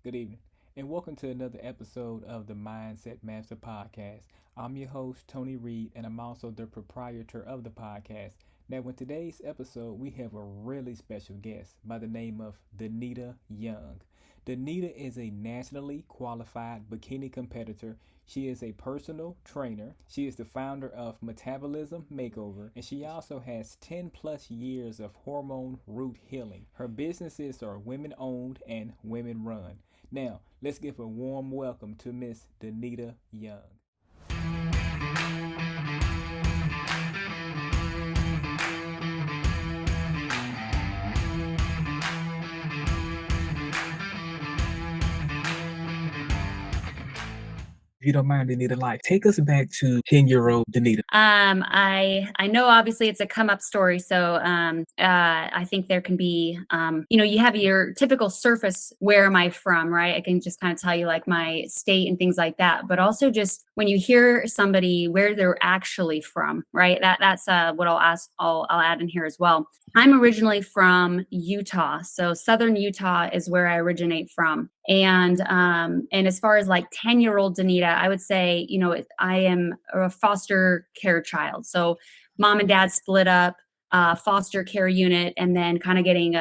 good evening, and welcome to another episode of the Mindset Master Podcast. I'm your host, Tony Reed, and I'm also the proprietor of the podcast. Now, in today's episode, we have a really special guest by the name of Danita Young. Danita is a nationally qualified bikini competitor. She is a personal trainer. She is the founder of Metabolism Makeover, and she also has 10 plus years of hormone root healing. Her businesses are women owned and women run. Now, let's give a warm welcome to Miss Danita Young. If you don't mind, Danita, like take us back to 10-year-old Danita. I know obviously it's a come up story, so I think there can be you have your typical surface, where am I from, right? I can just kind of tell you like my state and things like that, but also just when you hear somebody where they're actually from, right? That's what I'll add in here as well. I'm originally from Utah, so southern Utah is where I originate from. And as far as like 10-year-old Danita, I would say, I am a foster care child. So mom and dad split up, foster care unit, and then kind of getting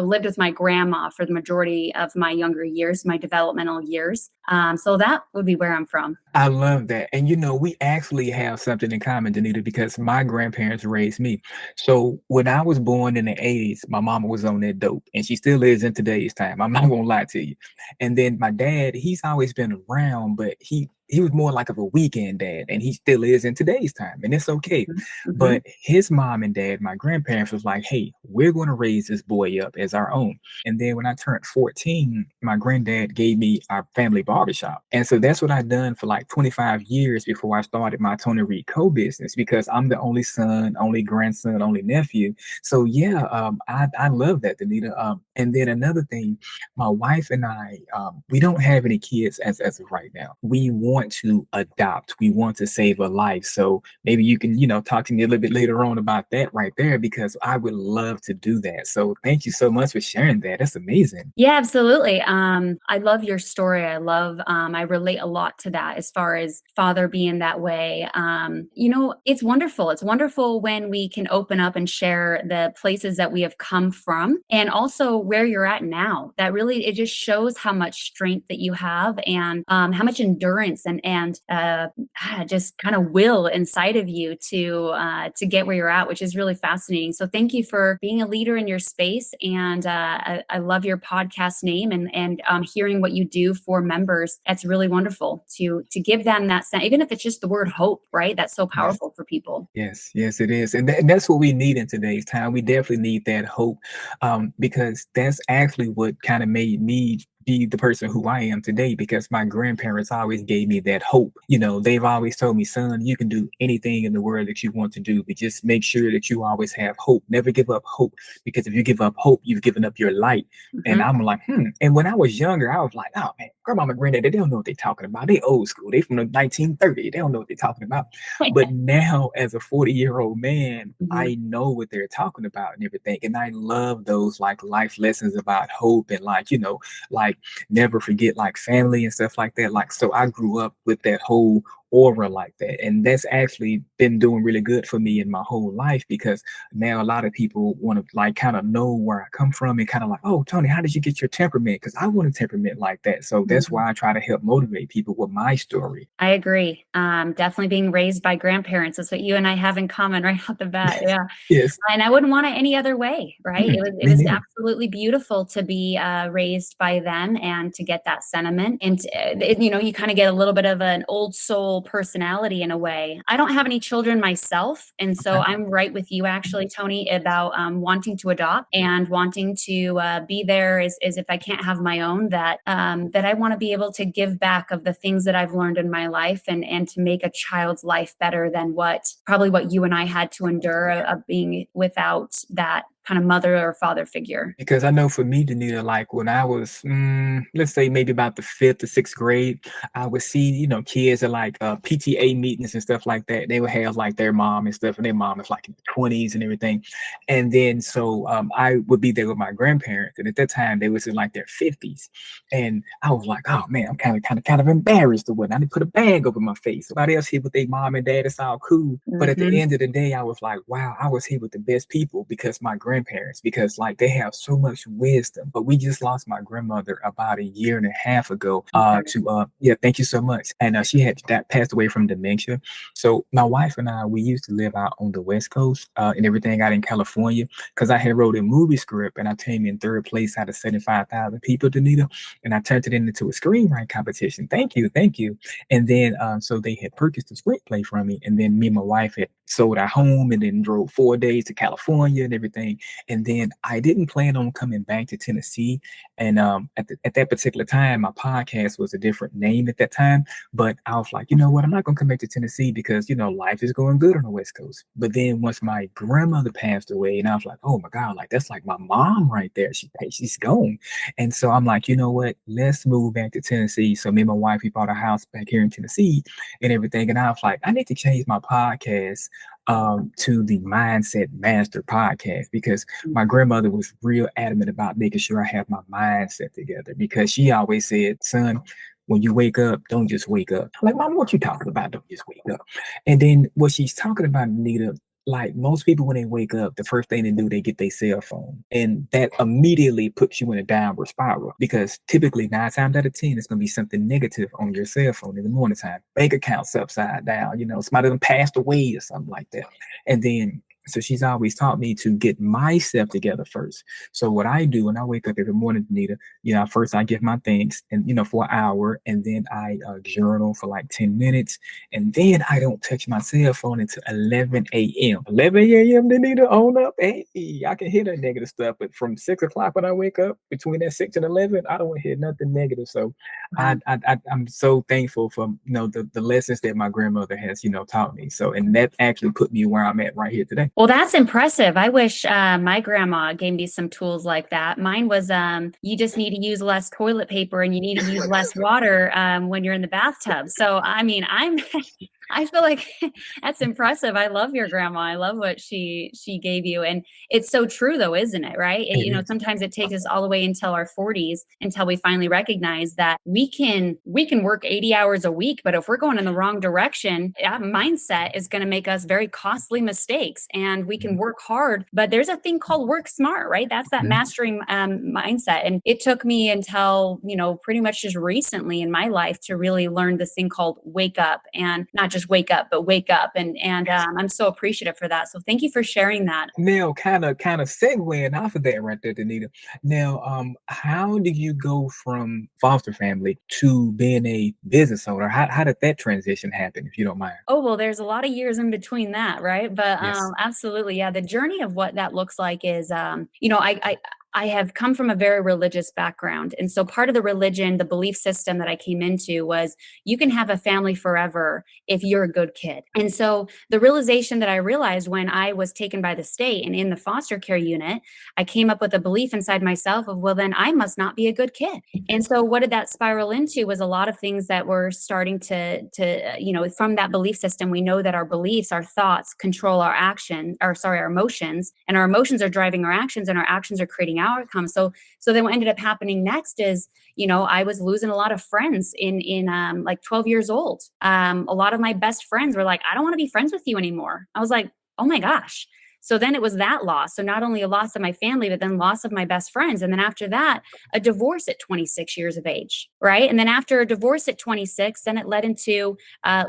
lived with my grandma for the majority of my younger years, my developmental years. So that would be where I'm from. I love that. And we actually have something in common, Danita, because my grandparents raised me. So when I was born in the 80s, my mama was on that dope, and she still is in today's time. I'm not gonna lie to you. And then my dad, he's always been around, but he was more like of a weekend dad, and he still is in today's time, and it's okay. Mm-hmm. But his mom and dad, my grandparents, was like, hey, we're going to raise this boy up as our own. And then when I turned 14, my granddad gave me our family barbershop. And so that's what I've done for like 25 years before I started my Tony Reed co-business, because I'm the only son, only grandson, only nephew. So yeah, I love that, Danita. And then another thing, my wife and I, we don't have any kids as of right now. We want to adopt. We want to save a life. So maybe you can, talk to me a little bit later on about that right there, because I would love to do that. So thank you so much for sharing that. That's amazing. Yeah, absolutely. I love your story. I relate a lot to that as far as father being that way. It's wonderful. It's wonderful when we can open up and share the places that we have come from and also where you're at now. That really, it just shows how much strength that you have and how much endurance and just kind of will inside of you to get where you're at, which is really fascinating. So thank you for being a leader in your space. And I love your podcast name and hearing what you do for members. That's really wonderful to give them that sense, even if it's just the word hope, right? That's so powerful for people. Yes, yes, it is. And that's what we need in today's time. We definitely need that hope, because that's actually what kind of made me be the person who I am today, because my grandparents always gave me that hope. They've always told me, son, you can do anything in the world that you want to do, but just make sure that you always have hope. Never give up hope, because if you give up hope, you've given up your light. And I'm like, And when I was younger, I was like, oh man, grandma and granddad, they don't know what they're talking about. They old school. They from the 1930s. They don't know what they're talking about. But now, as a 40-year-old man, I know what they're talking about and everything. And I love those like life lessons about hope and like never forget like family and stuff like that. Like, so I grew up with that whole aura like that, and that's actually been doing really good for me in my whole life, because now a lot of people want to like kind of know where I come from and kind of like, oh Tony, how did you get your temperament? Because I want a temperament like that. So that's why I try to help motivate people with my story. I agree. Definitely being raised by grandparents. That's what you and I have in common right off the bat. Yeah. Yes. And I wouldn't want it any other way, right? It was absolutely beautiful to be raised by them and to get that sentiment. And, you kind of get a little bit of an old soul personality in a way. I don't have any children myself. And so I'm right with you, actually, Tony, about wanting to adopt and wanting to be there as if I can't have my own, that I want to be able to give back of the things that I've learned in my life and to make a child's life better than what you and I had to endure of being without that kind of mother or father figure? Because I know for me, Danita, like when I was, let's say maybe about the fifth or sixth grade, I would see, kids at like PTA meetings and stuff like that. They would have like their mom and stuff, and their mom is like in the 20s and everything. And then so I would be there with my grandparents, and at that time they was in like their 50s, and I was like, oh man, I'm kind of embarrassed or what. I need to put a bag over my face. Somebody else here with their mom and dad, it's all cool. But at the Hmm. end of the day, I was like, wow, I was here with the best people because my grandparents, because like they have so much wisdom. But we just lost my grandmother about a year and a half ago. I'm sorry. Yeah, thank you so much. And she had that passed away from dementia. So my wife and I, we used to live out on the West Coast and everything out in California because I had wrote a movie script and I came in third place out of 75,000 people, Danita, and I turned it into a screenwriting competition. Thank you, thank you. And then so they had purchased the screenplay from me, and then me and my wife had sold our home and then drove 4 days to California and everything. And then I didn't plan on coming back to Tennessee. And at that particular time, my podcast was a different name at that time. But I was like, you know what? I'm not going to come back to Tennessee because, life is going good on the West Coast. But then once my grandmother passed away, and I was like, oh my God, like that's like my mom right there. She's gone. And so I'm like, you know what? Let's move back to Tennessee. So me and my wife, we bought a house back here in Tennessee and everything. And I was like, I need to change my podcast to the Mindset Master podcast because my grandmother was real adamant about making sure I have my mindset together because she always said, son, when you wake up, don't just wake up. I'm like, Mom, what you talking about? Don't just wake up. And then what she's talking about, Nita, like most people when they wake up, the first thing they do, they get their cell phone. And that immediately puts you in a downward spiral because typically 9 times out of 10, it's going to be something negative on your cell phone in the morning time. Bank accounts upside down, somebody done passed away or something like that. And then so she's always taught me to get myself together first. So what I do when I wake up every morning, Anita, first I give my thanks and, for an hour, and then I journal for like 10 minutes. And then I don't touch my cell phone until 11 a.m. 11 a.m. Anita, on up. Hey, I can hear that negative stuff. But from 6 o'clock when I wake up, between that 6 and 11, I don't want to hear nothing negative. So Wow. I'm so thankful for, the lessons that my grandmother has, taught me. So, and that actually put me where I'm at right here today. Well, that's impressive. I wish my grandma gave me some tools like that. Mine was you just need to use less toilet paper and you need to use less water when you're in the bathtub. So, I mean, I feel like that's impressive. I love your grandma. I love what she gave you. And it's so true though, isn't it? Right? It is. Sometimes it takes us all the way until our 40s until we finally recognize that we can work 80 hours a week, but if we're going in the wrong direction, that mindset is going to make us very costly mistakes. And we can work hard, but there's a thing called work smart, right? That's that mastering mindset. And it took me until, pretty much just recently in my life to really learn this thing called wake up, and not just wake up, but wake up. And I'm so appreciative for that. So thank you for sharing that. Now, kind of segueing off of that right there, Danita. Now, how did you go from foster family to being a business owner? How did that transition happen, if you don't mind? Oh, well, there's a lot of years in between that, right? But Yes. absolutely, yeah. The journey of what that looks like is, I have come from a very religious background. And so part of the religion, the belief system that I came into was you can have a family forever if you're a good kid. And so the realization that I realized when I was taken by the state and in the foster care unit, I came up with a belief inside myself of, well, then I must not be a good kid. And so what did that spiral into was a lot of things that were starting from that belief system, we know that our beliefs, our thoughts control our our emotions, and our emotions are driving our actions, and our actions are creating outcomes. So then what ended up happening next is, I was losing a lot of friends in like 12 years old. A lot of my best friends were like, I don't want to be friends with you anymore. I was like, oh my gosh. So then it was that loss. So not only a loss of my family, but then loss of my best friends. And then after that, a divorce at 26 years of age, right? And then after a divorce at 26, then it led into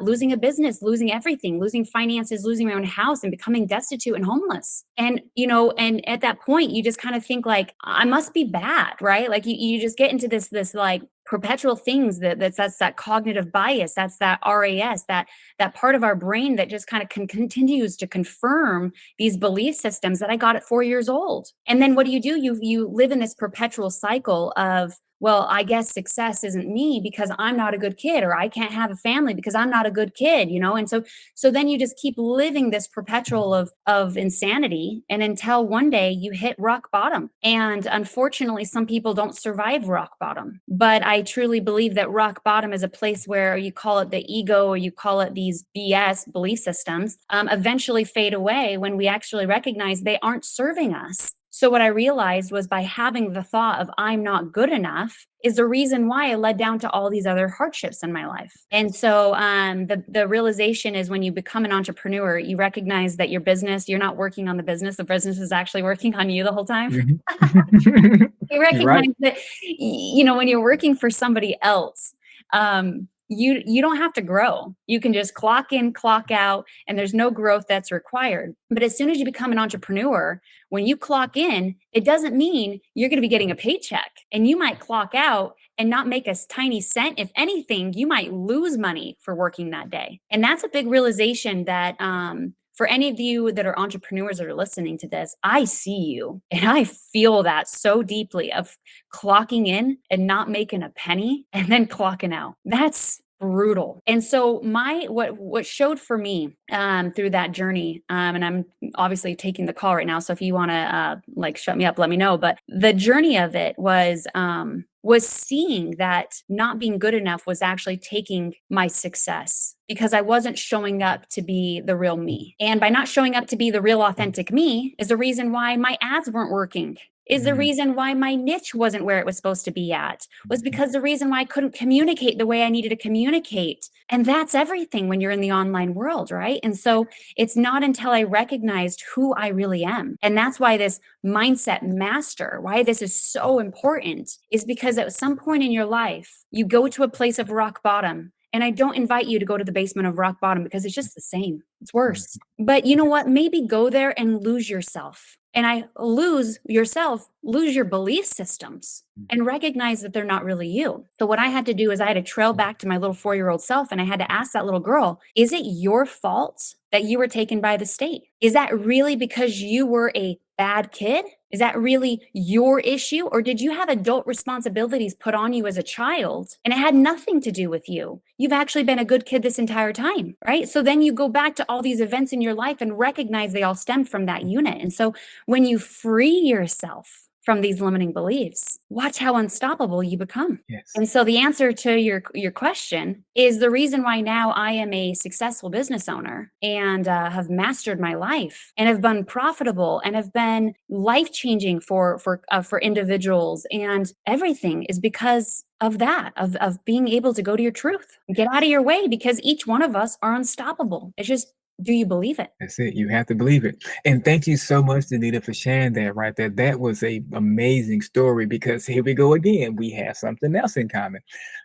losing a business, losing everything, losing finances, losing my own house, and becoming destitute and homeless. And, and at that point, you just kind of think like, I must be bad, right? Like you just get into this like perpetual things that's that cognitive bias, that's that RAS, that part of our brain that just kind of continues to confirm these belief systems that I got at 4 years old. And then what do? You live in this perpetual cycle of well, I guess success isn't me because I'm not a good kid, or I can't have a family because I'm not a good kid, you know? And so then you just keep living this perpetual of insanity, and until one day you hit rock bottom. And unfortunately, some people don't survive rock bottom. But I truly believe that rock bottom is a place where, you call it the ego or you call it these BS belief systems, eventually fade away when we actually recognize they aren't serving us. So what I realized was, by having the thought of I'm not good enough is the reason why I led down to all these other hardships in my life. And so the realization is, when you become an entrepreneur, you recognize that you're not working on the business is actually working on you the whole time. Mhm. You You're right. recognize that, when you're working for somebody else, you don't have to grow. You can just clock in, clock out, and there's no growth that's required. But as soon as you become an entrepreneur, when you clock in, it doesn't mean you're going to be getting a paycheck, and you might clock out and not make a tiny cent. If anything, you might lose money for working that day. And that's a big realization that, for any of you that are entrepreneurs that are listening to this, I see you and I feel that so deeply, of clocking in and not making a penny and then clocking out. That's brutal. And so what showed for me through that journey, and I'm obviously taking the call right now, so if you want to like shut me up, let me know. But the journey of it was seeing that not being good enough was actually taking my success, because I wasn't showing up to be the real me. And by not showing up to be the real authentic me is the reason why my ads weren't working. Is the Mhm. reason why my niche wasn't where it was supposed to be at. Was because the reason why I couldn't communicate the way I needed to communicate. And that's everything when you're in the online world, right? And so it's not until I recognized who I really am. And that's why this mindset master, why this is so important, is because at some point in your life, you go to a place of rock bottom. And I don't invite you to go to the basement of rock bottom, because it's just the same. It's worse. But you know what? Maybe go there and lose yourself. And lose your belief systems, and recognize that they're not really you. So what I had to do is I had to trail back to my little 4-year-old self, and I had to ask that little girl, is it your fault that you were taken by the state? Is that really because you were a bad kid? Is that really your issue? Or did you have adult responsibilities put on you as a child and it had nothing to do with you? You've actually been a good kid this entire time, right? So then you go back to all these events in your life and recognize they all stemmed from that unit. And so when you free yourself from these limiting beliefs, watch how unstoppable you become. Yes. And so the answer to your question is, the reason why now I am a successful business owner and have mastered my life and have been profitable and have been life changing for individuals and everything, is because of that, of being able to go to your truth, get out of your way, because each one of us are unstoppable. It's just, do you believe it? That's it. You have to believe it. And thank you so much, Danita, for sharing that right there. That was a amazing story, because here we go again. We have something else in common,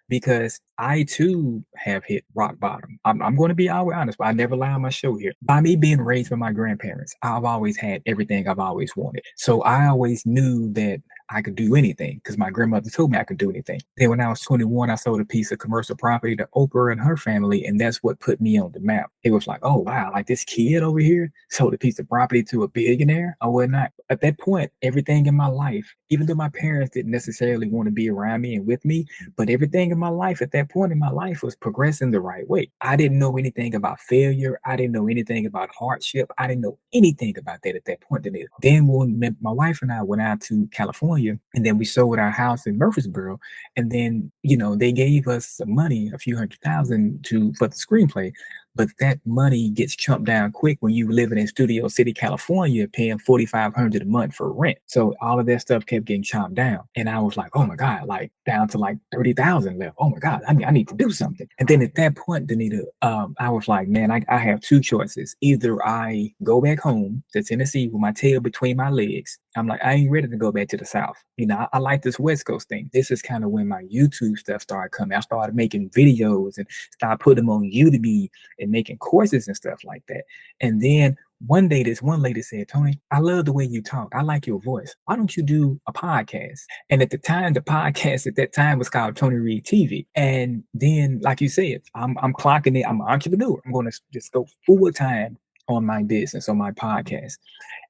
because I too have hit rock bottom. I'm going to be always honest, but I never lie on my show here. By me being raised by my grandparents, I've always had everything I've always wanted. So I always knew that I could do anything, because my grandmother told me I could do anything. Then when I was 21, I sold a piece of commercial property to Oprah and her family, and that's what put me on the map. It was like, oh wow, like this kid over here sold a piece of property to a billionaire or whatnot. At that point, everything in my life, even though my parents didn't necessarily want to be around me and with me, but everything in my life at that point in my life was progressing the right way. I didn't know anything about failure. I didn't know anything about hardship. I didn't know anything about that at that point. Then when my wife and I went out to California, and then we sold our house in Murfreesboro, and then they gave us some money, a few $100,000 for the screenplay. But that money gets chumped down quick when you living in Studio City, California, paying $4,500 a month for rent. So all of that stuff kept getting chopped down, and I was like, "Oh my god!" Like down to like 30,000 left. Oh my god! I need to do something. And then at that point, Danita, I was like, "Man, I have two choices. Either I go back home to Tennessee with my tail between my legs." I'm like, I ain't ready to go back to the South. I like this West Coast thing. This is kind of when my YouTube stuff started coming. I started making videos and started putting them on Udemy and making courses and stuff like that. And then one day, this one lady said, Tony, I love the way you talk. I like your voice. Why don't you do a podcast? And at the time, the podcast at that time was called Tony Reed TV. And then, like you said, I'm clocking it. I'm an entrepreneur. I'm going to just go full time on my business, on my podcast.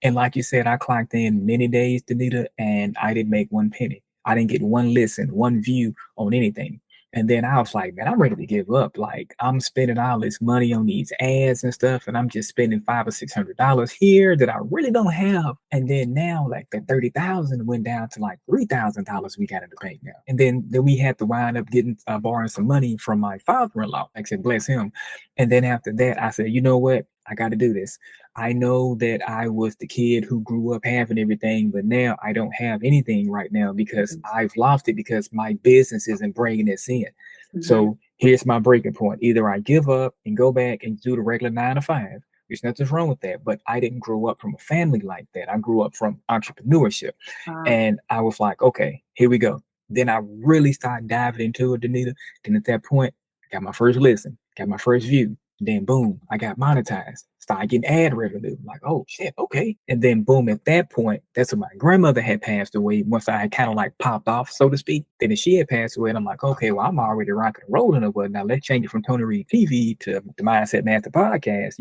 And like you said, I clocked in many days, Danita, and I didn't make one penny. I didn't get one listen, one view on anything. And then I was like, man, I'm ready to give up. Like, I'm spending all this money on these ads and stuff, and I'm just spending $500 or $600 here that I really don't have. And then now, like, the 30,000 went down to like $3,000 we got in the bank now. And then we had to wind up getting borrowing some money from my father-in-law. Like I said, bless him. And then after that, I said, you know what? I got to do this. I know that I was the kid who grew up having everything, but now I don't have anything right now because I've lost it because my business isn't bringing this in. Mhm. So here's my breaking point. Either I give up and go back and do the regular 9 to 5. There's nothing wrong with that, but I didn't grow up from a family like that. I grew up from entrepreneurship. Uh, And I was like, okay, here we go. Then I really started diving into it, Danita. Then at that point, got my first listen, got my first view. Then boom, I got monetized. Started getting ad revenue. Like, oh shit, okay. And then boom, at that point, that's when my grandmother had passed away. Once I had kind of like popped off, so to speak. Then if she had passed away, and I'm like, okay, well, I'm already rocking and rolling or what. Now let's change it from Tony Reed TV to the Mindset Master podcast,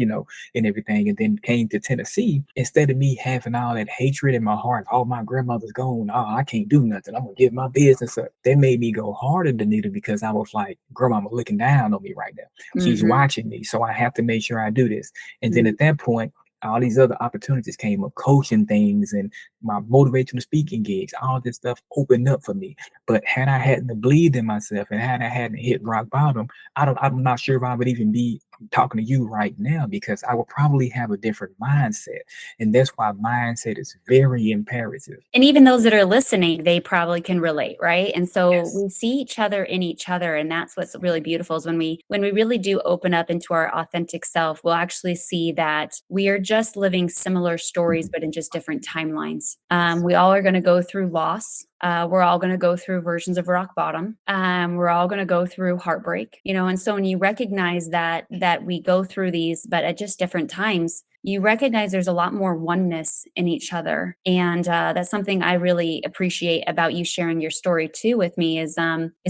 and everything. And then came to Tennessee. Instead of me having all that hatred in my heart, oh, my grandmother's gone. Oh, I can't do nothing. I'm gonna give my business up. That made me go harder than Danita because I was like, grandmama looking down on me right now. She's mhm, watching me. So I have to make sure I do this. And then mhm. at that point, all these other opportunities came up, coaching things and my motivational speaking gigs, all this stuff opened up for me. But had I hadn't believed in myself and had I hadn't hit rock bottom, I'm not sure if I would even be talking to you right now because I would probably have a different mindset. And that's why mindset is very imperative. And even those that are listening, they probably can relate, right? And so Yes. we see each other in each other, and that's what's really beautiful is when we really do open up into our authentic self, we'll actually see that we are just living similar stories, but in just different timelines. Yes. We all are going to go through loss. We're all going to go through versions of rock bottom. We're all going to go through heartbreak, and so when you recognize that we go through these, but at just different times, you recognize there's a lot more oneness in each other. And that's something I really appreciate about you sharing your story too with me is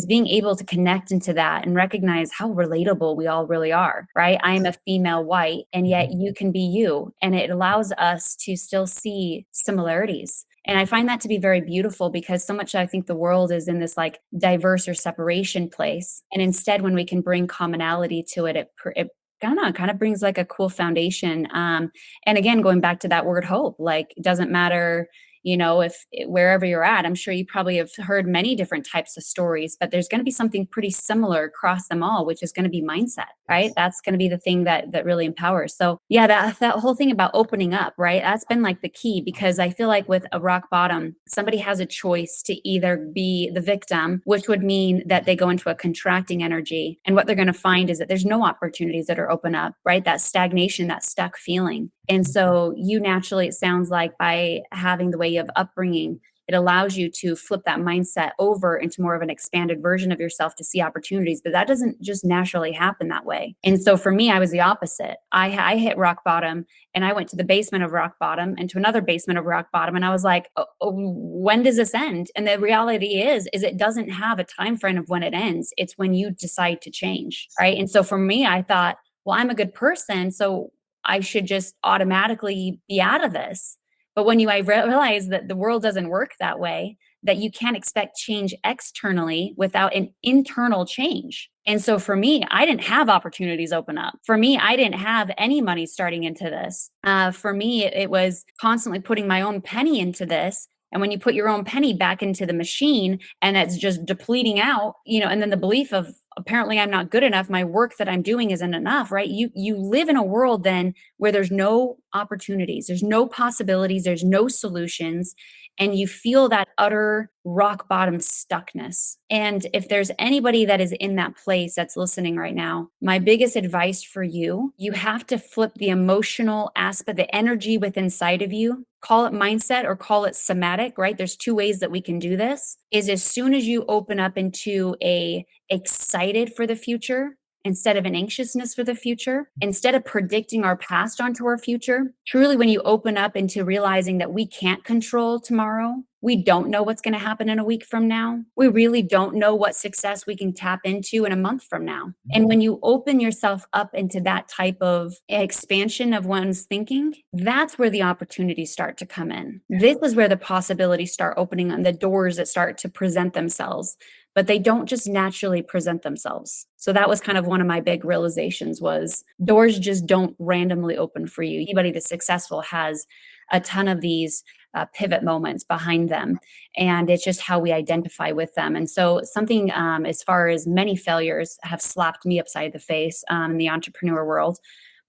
being able to connect into that and recognize how relatable we all really are, right? I am a female white, and yet Mhm. you can be you. And it allows us to still see similarities. And I find that to be very beautiful because so much I think the world is in this like diverse or separation place. And instead, when we can bring commonality to it, it I don't know, it kind of brings like a cool foundation. And again, going back to that word hope, like it doesn't matter, if wherever you're at, I'm sure you probably have heard many different types of stories, but there's going to be something pretty similar across them all, which is going to be mindset, right? Yes. That's going to be the thing that really empowers. So yeah, that whole thing about opening up, right? That's been like the key because I feel like with a rock bottom, somebody has a choice to either be the victim, which would mean that they go into a contracting energy. And what they're going to find is that there's no opportunities that are open up, right? That stagnation, that stuck feeling. And so you naturally, it sounds like by having the way of upbringing, it allows you to flip that mindset over into more of an expanded version of yourself to see opportunities. But that doesn't just naturally happen that way. And so for me, I was the opposite. I hit rock bottom and I went to the basement of rock bottom and to another basement of rock bottom. And I was like, oh, when does this end? And the reality is it doesn't have a time frame of when it ends. It's when you decide to change. Right. And so for me, I thought, well, I'm a good person. So I should just automatically be out of this. But when I realized that the world doesn't work that way, that you can't expect change externally without an internal change. And so for me, I didn't have opportunities open up. For me, I didn't have any money starting into this. For me, it was constantly putting my own penny into this. And when you put your own penny back into the machine and it's just depleting out, and then the belief of apparently I'm not good enough, my work that I'm doing isn't enough, right? You live in a world then where there's no opportunities, there's no possibilities, there's no solutions, and you feel that utter rock bottom stuckness. And if there's anybody that is in that place that's listening right now, my biggest advice for you, you have to flip the emotional aspect, the energy within inside of you, call it mindset or call it somatic, right? There's two ways that we can do this. Is as soon as you open up into a excited for the future, instead of an anxiousness for the future, instead of predicting our past onto our future, truly when you open up into realizing that we can't control tomorrow, We don't know what's going to happen in a week from now. We really don't know what success we can tap into in a month from now. And when you open yourself up into that type of expansion of one's thinking, that's where the opportunities start to come in. This is where the possibilities start opening and the doors that start to present themselves, but they don't just naturally present themselves. So that was kind of one of my big realizations, was doors just don't randomly open for you. Anybody that's successful has a ton of these pivot moments behind them, and it's just how we identify with them. And so something as far as many failures have slapped me upside the face in the entrepreneur world.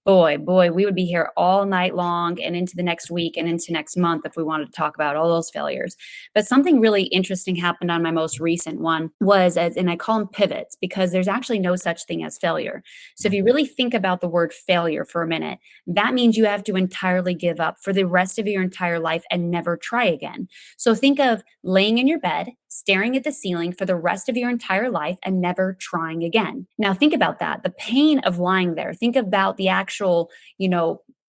Boy, we would be here all night long and into the next week and into next month if we wanted to talk about all those failures. But something really interesting happened on my most recent one was, and I call them pivots, because there's actually no such thing as failure. So if you really think about the word failure for a minute, that means you have to entirely give up for the rest of your entire life and never try again. So think of laying in your bed, staring at the ceiling for the rest of your entire life and never trying again. Now think about that, the pain of lying there. Think about the actual,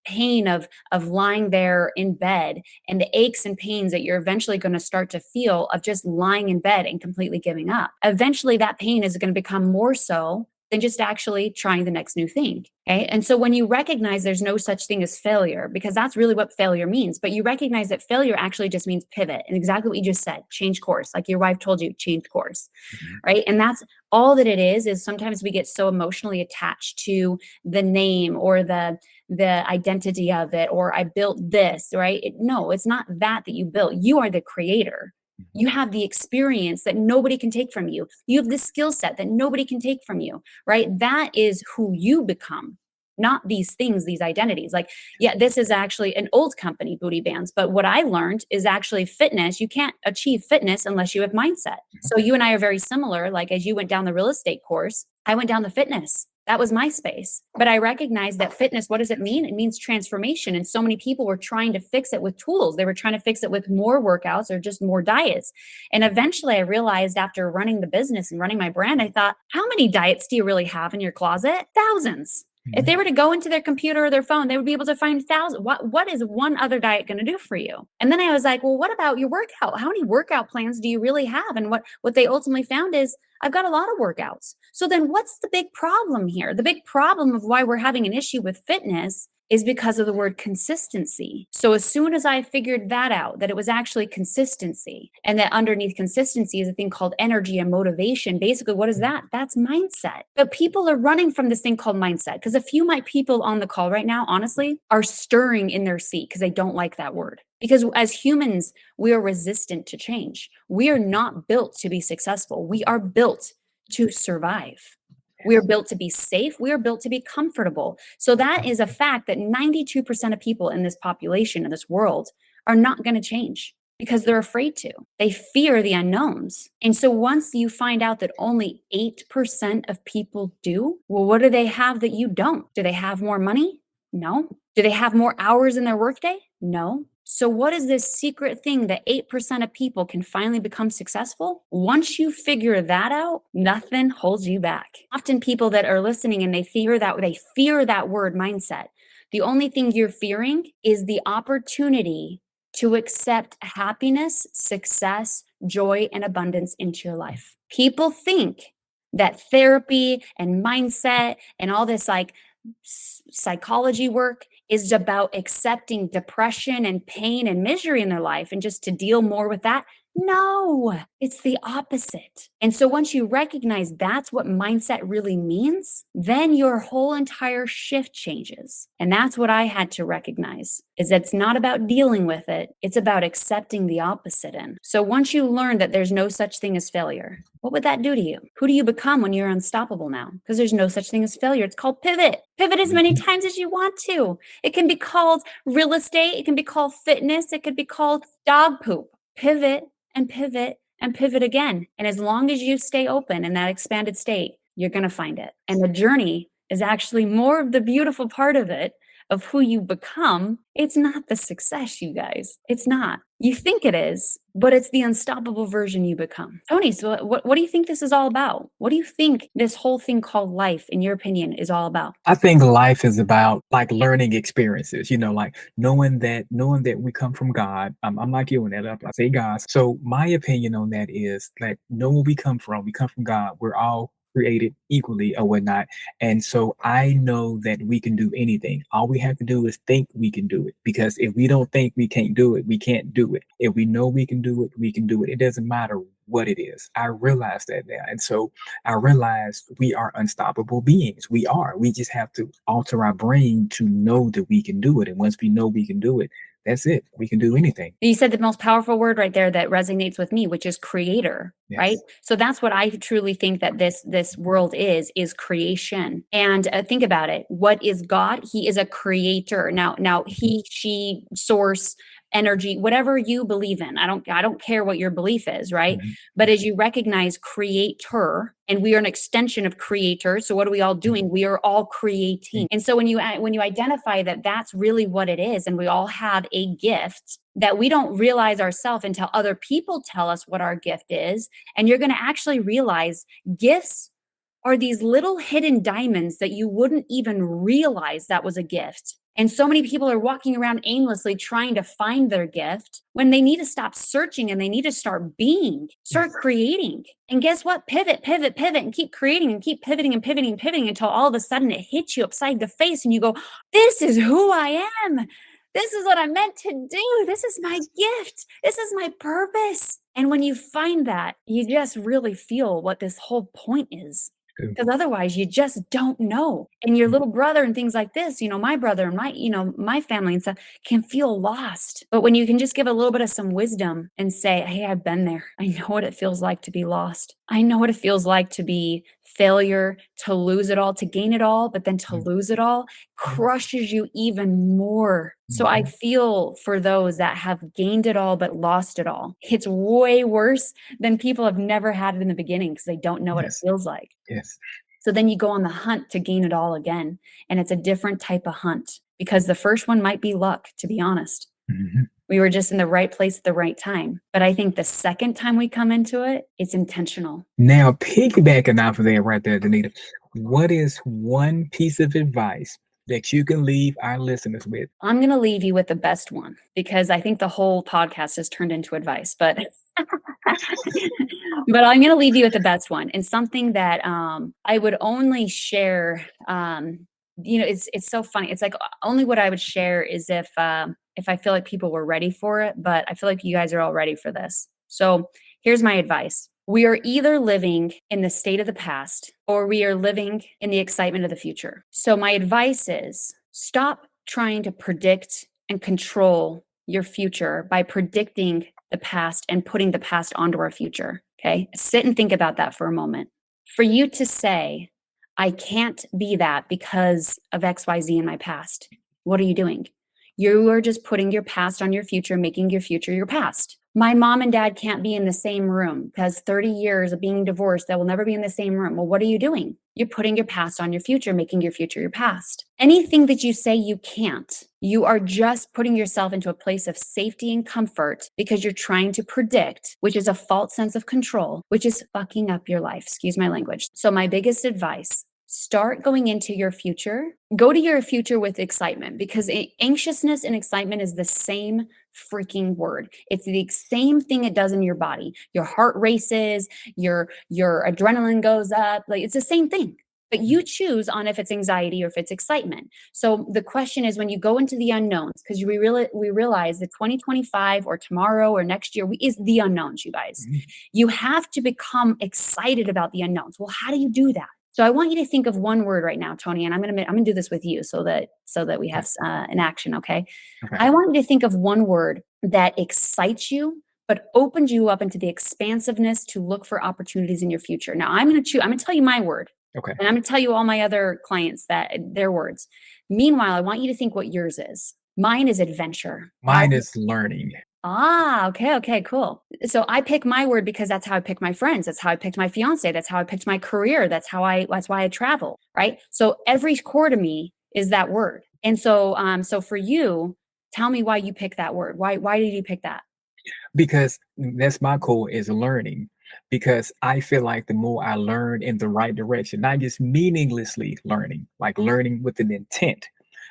pain of lying there in bed and the aches and pains that you're eventually going to start to feel of just lying in bed and completely giving up. Eventually that pain is going to become more so than just actually trying the next new thing. Okay. And so when you recognize there's no such thing as failure, because that's really what failure means, but you recognize that failure actually just means pivot, and exactly what you just said, change course. Like your wife told you, change course. Right. And that's all that it is sometimes we get so emotionally attached to the name or the identity of it, or I built this, right? No, it's not that you built. You are the creator. You have the experience that nobody can take from you. You have the skill set that nobody can take from you, right? That is who you become, not these things, these identities. Like, yeah, this is actually an old company, Booty Bands. But what I learned is actually fitness. You can't achieve fitness unless you have mindset. So you and I are very similar. Like as you went down the real estate course, I went down the fitness. That was my space. But I recognized that fitness, what does it mean? It means transformation. And so many people were trying to fix it with tools. They were trying to fix it with more workouts or just more diets. And eventually I realized, after running the business and running my brand, I thought, how many diets do you really have in your closet? Thousands. If they were to go into their computer or their phone, they would be able to find thousands. What is one other diet going to do for you? And then I was like, well, what about your workout? How many workout plans do you really have? And what they ultimately found is, I've got a lot of workouts. So then what's the big problem here? The big problem of why we're having an issue with fitness is because of the word consistency. So as soon as I figured that out, that it was actually consistency, and that underneath consistency is a thing called energy and motivation. Basically, what is that? That's mindset. But people are running from this thing called mindset, because a few of my people on the call right now, honestly, are stirring in their seat because they don't like that word. Because as humans, we are resistant to change. We are not built to be successful. We are built to survive. We are built to be safe. We are built to be comfortable. So that is a fact that 92% of people in this population, in this world, are not going to change because they're afraid to. They fear the unknowns. And so once you find out that only 8% of people do, well, what do they have that you don't? Do they have more money? No. Do they have more hours in their workday? No. So what is this secret thing that 8% of people can finally become successful? Once you figure that out, nothing holds you back. Often people that are listening and they fear that word mindset. The only thing you're fearing is the opportunity to accept happiness, success, joy, and abundance into your life. People think that therapy and mindset and all this like psychology work is about accepting depression and pain and misery in their life and just to deal more with that. No, it's the opposite. And so once you recognize that's what mindset really means, then your whole entire shift changes. And that's what I had to recognize, is that it's not about dealing with it. It's about accepting the opposite in. So once you learn that there's no such thing as failure, what would that do to you? Who do you become when you're unstoppable now? Because there's no such thing as failure. It's called pivot. Pivot as many times as you want to. It can be called real estate. It can be called fitness. It could be called dog poop. Pivot and pivot and pivot again. And as long as you stay open in that expanded state, you're going to find it. And the journey is actually more of the beautiful part of it of who you become, it's not the success, you guys. It's not. You think it is, but it's the unstoppable version you become. Tony, so what do you think this is all about? What do you think this whole thing called life, in your opinion, is all about? I think life is about like learning experiences, like knowing that we come from God. I'm like you on that. I say God. So my opinion on that is like know where we come from. We come from God. We're all created equally or whatnot. And so I know that we can do anything. All we have to do is think we can do it. Because if we don't think we can't do it, we can't do it. If we know we can do it, we can do it. It doesn't matter what it is. I realize that now. And so I realized we are unstoppable beings. We are. We just have to alter our brain to know that we can do it. And once we know we can do it, that's it. We can do anything. You said the most powerful word right there that resonates with me, which is creator, right? Yes. So that's what I truly think that this world is creation. And think about it. What is God? He is a creator. Now he, she, source, energy, whatever you believe in. I don't care what your belief is, right? Mhm. But as you recognize creator, and we are an extension of creator. So what are we all doing? We are all creating. And so when you identify that that's really what it is, and we all have a gift that we don't realize ourselves until other people tell us what our gift is, and you're going to actually realize gifts are these little hidden diamonds that you wouldn't even realize that was a gift. And so many people are walking around aimlessly trying to find their gift when they need to stop searching and they need to start being, start creating. And guess what? Pivot, pivot, pivot, and keep creating and keep pivoting and pivoting and pivoting until all of a sudden it hits you upside the face and you go, this is who I am. This is what I'm meant to do. This is my gift. This is my purpose. And when you find that, you just really feel what this whole point is. Because otherwise you just don't know. And your little brother and things like this, my brother and my family and stuff can feel lost. But when you can just give a little bit of some wisdom and say, hey, I've been there. I know what it feels like to be lost. I know what it feels like to be failure, to lose it all, to gain it all, but then to lose it all crushes you even more. So I feel for those that have gained it all, but lost it all. It's way worse than people have never had it in the beginning because they don't know what it feels like. Yes. So then you go on the hunt to gain it all again. And it's a different type of hunt because the first one might be luck, to be honest. Mhm. We were just in the right place at the right time. But I think the second time we come into it, it's intentional. Now, piggybacking off of that right there, Danita, what is one piece of advice that you can leave our listeners with? I'm going to leave you with the best one because I think the whole podcast has turned into advice, but but I'm going to leave you with the best one and something that I would only share. It's so funny. It's like only what I would share is if I feel like people were ready for it, but I feel like you guys are all ready for this. So here's my advice. We are either living in the state of the past or we are living in the excitement of the future. So my advice is stop trying to predict and control your future by predicting the past and putting the past onto our future. Okay. Sit and think about that for a moment. For you to say, I can't be that because of XYZ in my past. What are you doing? You are just putting your past on your future, making your future your past. My mom and dad can't be in the same room because 30 years of being divorced, they will never be in the same room. Well, what are you doing? You're putting your past on your future, making your future your past. Anything that you say you can't, you are just putting yourself into a place of safety and comfort because you're trying to predict, which is a false sense of control, which is fucking up your life. Excuse my language. So my biggest advice, start going into your future. Go to your future with excitement because anxiousness and excitement is the same freaking word. It's the same thing it does in your body. Your heart races, your adrenaline goes up. Like it's the same thing. But you choose on if it's anxiety or if it's excitement. So the question is when you go into the unknowns, because we realize that 2025 or tomorrow or next year is the unknowns, you guys. You have to become excited about the unknowns. Well, how do you do that? So I want you to think of one word right now, Tony, and I'm gonna do this with you so that we have an action. Okay. I want you to think of one word that excites you, but opens you up into the expansiveness to look for opportunities in your future. Now I'm gonna tell you my word. Okay. And I'm gonna tell you all my other clients that their words. Meanwhile, I want you to think what yours is. Mine is adventure. Mine is learning. Okay, cool. So I pick my word because that's how I pick my friends. That's how I picked my fiance. That's how I picked my career. That's why I travel, right? So every core to me is that word. And so, so for you, tell me why you picked that word. Why did you pick that? Because that's my core is learning. Because I feel like the more I learn in the right direction, not just meaninglessly learning, like learning with an intent,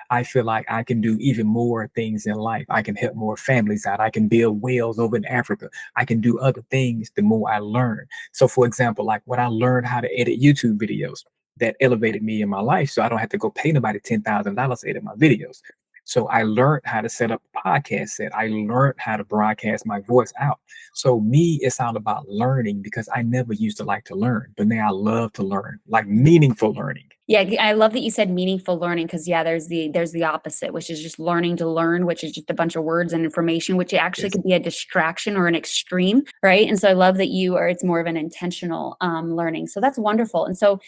I feel like I can do even more things in life. I can help more families out. I can build wells over in Africa. I can do other things the more I learn. So, for example, like when I learned how to edit YouTube videos, that elevated me in my life. So I don't have to go pay nobody $10,000 to edit my videos. So I learned how to set up a podcast set. I learned how to broadcast my voice out. So me, it's all about learning because I never used to like to learn, but now I love to learn, like meaningful learning. Yeah, I love that you said meaningful learning because yeah, there's the opposite, which is just learning to learn, which is just a bunch of words and information, which actually Yes. could be a distraction or an extreme, right? And so I love that it's more of an intentional learning. So that's wonderful. And so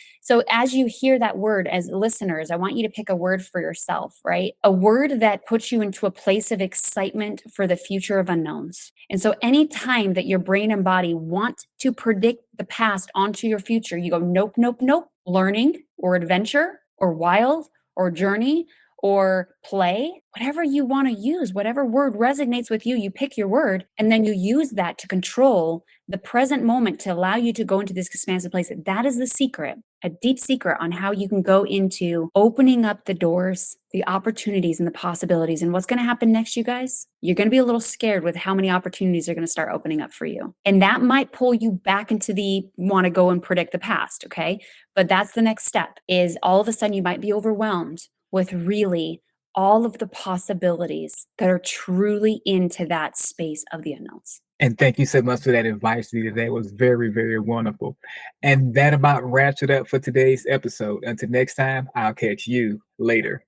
as you hear that word as listeners, I want you to pick a word for yourself, right? A word that puts you into a place of excitement for the future of unknowns. And so anytime that your brain and body want to predict the past onto your future, you go, nope, nope, nope. Learning or adventure or wild or journey or play, whatever you want to use, whatever word resonates with you, you pick your word and then you use that to control the present moment to allow you to go into this expansive place. That is the secret, a deep secret on how you can go into opening up the doors, the opportunities and the possibilities. And what's going to happen next, you guys? You're going to be a little scared with how many opportunities are going to start opening up for you. And that might pull you back into the want to go and predict the past, okay? But that's the next step is all of a sudden you might be overwhelmed with really all of the possibilities that are truly into that space of the unknowns. And thank you so much for that advice, Rita. That was very, very wonderful. And that about wraps it up for today's episode. Until next time, I'll catch you later.